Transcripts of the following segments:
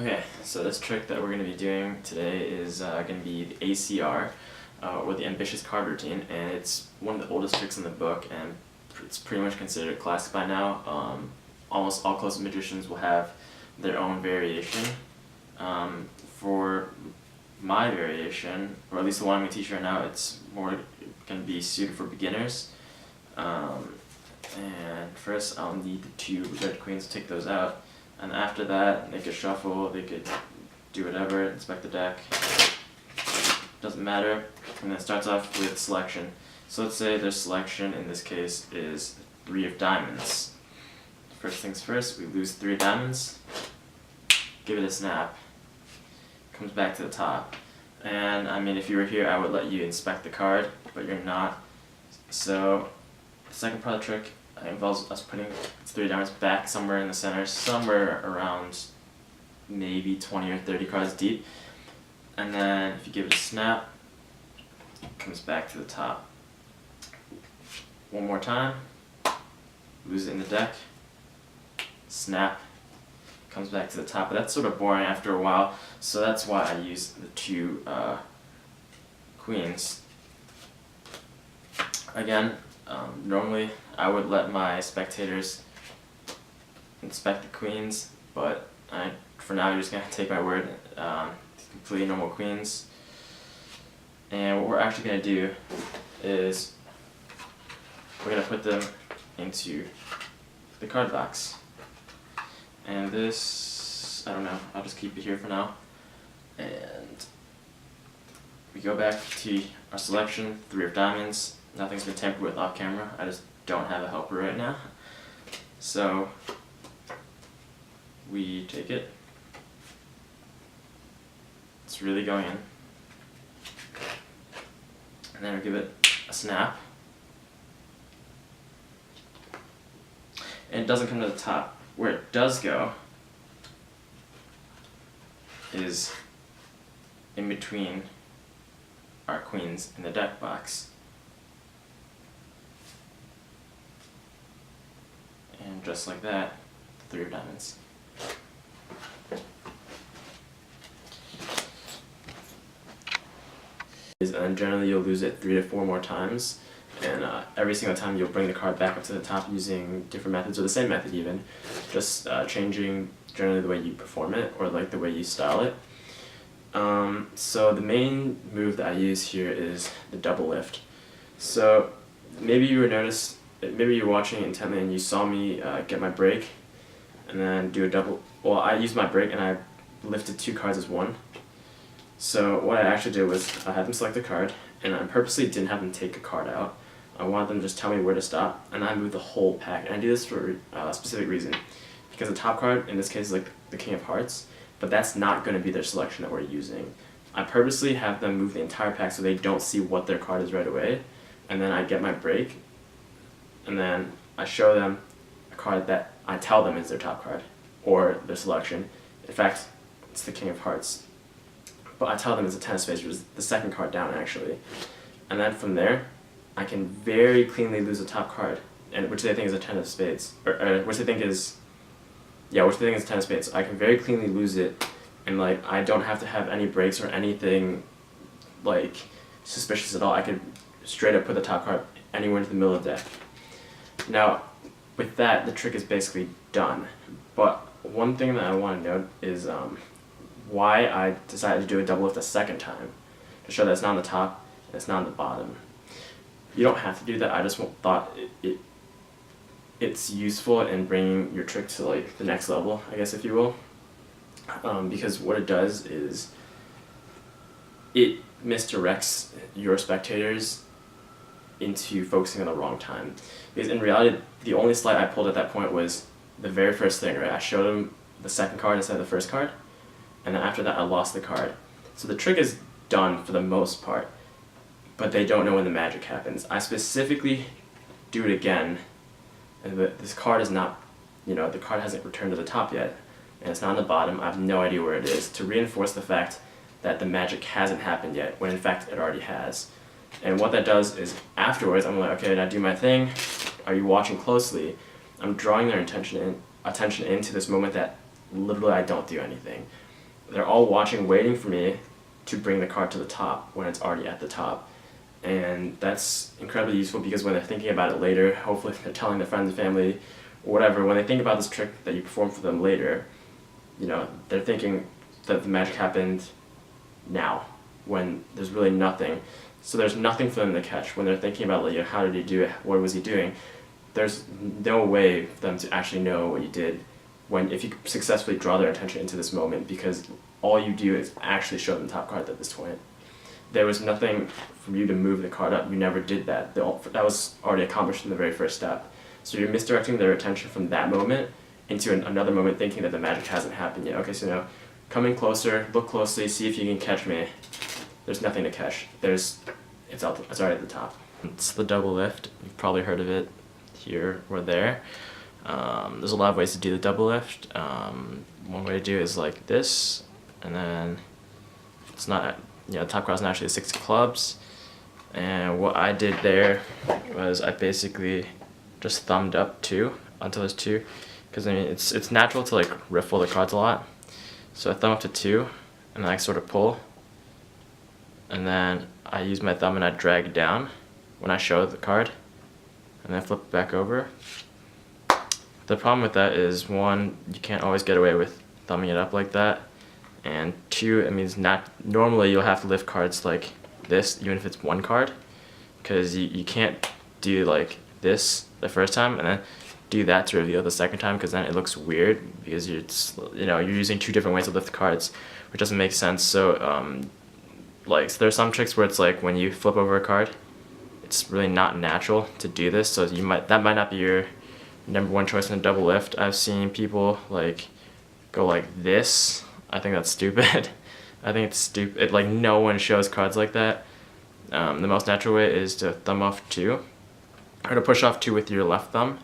Okay, so this trick that we're going to be doing today is going to be the ACR, or the Ambitious Card Routine, and it's one of the oldest tricks in the book, and it's pretty much considered a classic by now. Almost all close magicians will have their own variation. For my variation, or at least the one I'm going to teach right now, it's more going to be suited for beginners. And first I'll need the two red queens to take those out. And after that, they could shuffle, they could do whatever, inspect the deck, doesn't matter. And then it starts off with selection. So let's say their selection in this case is 3 of diamonds. First things first, we lose 3 of diamonds, give it a snap, comes back to the top. And I mean, if you were here, I would let you inspect the card, but you're not. So the second part of the trick involves us putting 3 diamonds back somewhere in the center, somewhere around maybe 20 or 30 cards deep. And then if you give it a snap, it comes back to the top. One more time, lose it in the deck, snap, comes back to the top. But that's sort of boring after a while, so that's why I use the 2 queens. Again, normally I would let my spectators inspect the queens, but for now you're just going to take my word. Completely normal queens. And what we're actually going to do is we're going to put them into the card box. And this, I don't know, I'll just keep it here for now. And we go back to our selection, 3 of diamonds. Nothing's been tampered with off camera. I just don't have a helper right now. So we take it. It's really going in. And then we give it a snap. And it doesn't come to the top. Where it does go is in between our queens in the deck box. And just like that, 3 of diamonds. And then generally you'll lose it 3 to 4 more times, and every single time you'll bring the card back up to the top using different methods, or the same method even, just changing generally the way you perform it, or like the way you style it. So the main move that I use here is the double lift. So maybe you maybe you're watching intently and you saw me get my break and then do a double. Well, I used my break and I lifted 2 cards as one. So what I actually did was I had them select a card, and I purposely didn't have them take a card out. I wanted them to just tell me where to stop, and I moved the whole pack. And I do this for a specific reason, because the top card in this case is like the King of Hearts, but that's not going to be their selection that we're using. I purposely have them move the entire pack so they don't see what their card is right away, and then I get my break, and then I show them a card that I tell them is their top card, or their selection. In fact, it's the King of Hearts. But I tell them it's a 10 of spades, which is the second card down actually. And then from there, I can very cleanly lose a top card, and which they think is a 10 of spades, or which they think is, yeah, which they think is a 10 of spades. So I can very cleanly lose it, and like I don't have to have any breaks or anything like suspicious at all. I could straight up put the top card anywhere into the middle of the deck. Now, with that, the trick is basically done. But one thing that I want to note is why I decided to do a double lift a second time, to show that it's not on the top and it's not on the bottom. You don't have to do that. I just thought it's useful in bringing your trick to like the next level, I guess, if you will, because what it does is it misdirects your spectators into focusing on the wrong time. Because in reality, the only slide I pulled at that point was the very first thing, right? I showed them the second card instead of the first card, and then after that I lost the card. So the trick is done for the most part, but they don't know when the magic happens. I specifically do it again, and this card is not, the card hasn't returned to the top yet, and it's not on the bottom. I have no idea where it is, to reinforce the fact that the magic hasn't happened yet, when in fact it already has. And what that does is afterwards I'm like, okay, now do my thing. Are you watching closely? I'm drawing their attention into this moment that literally I don't do anything. they're all watching, waiting for me to bring the card to the top when it's already at the top. And that's incredibly useful because when they're thinking about it later, hopefully they're telling their friends and family or whatever, when they think about this trick that you perform for them later, they're thinking that the magic happened now when there's really nothing. So there's nothing for them to catch when they're thinking about, like, how did he do it, what was he doing. There's no way for them to actually know what you did if you successfully draw their attention into this moment, because all you do is actually show them the top card at this point. There was nothing for you to move the card up. You never did that. That was already accomplished in the very first step. So you're misdirecting their attention from that moment into another moment, thinking that the magic hasn't happened yet. Okay, so now come in closer, look closely, see if you can catch me. There's nothing to catch. It's already at the top. It's the double lift. You've probably heard of it here or there. There's a lot of ways to do the double lift. One way to do it is like this, and then it's not, the top card is not actually 6 clubs. And what I did there was I basically just thumbed up 2 until there's 2, because I mean it's natural to like riffle the cards a lot. So I thumb up to 2, and then I sort of pull, and then I use my thumb and I drag down when I show the card, and then flip it back over. The problem with that is, 1, you can't always get away with thumbing it up like that, and 2, it means normally you'll have to lift cards like this even if it's 1 card, because you can't do like this the first time and then do that to reveal the second time, because then it looks weird because you're using 2 different ways to lift the cards, which doesn't make sense. So so there's some tricks where it's like when you flip over a card, it's really not natural to do this, so that might not be your number 1 choice in a double lift. I've seen people like go like this. I think that's stupid. I think it's stupid. Like, no one shows cards like that. The most natural way is to thumb off 2, or to push off 2 with your left thumb,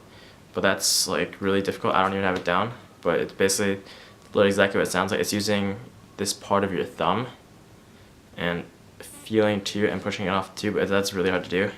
but that's like really difficult. I don't even have it down, but it's basically literally exactly what it sounds like. It's using this part of your thumb and feeling 2 and pushing it off 2, but that's really hard to do.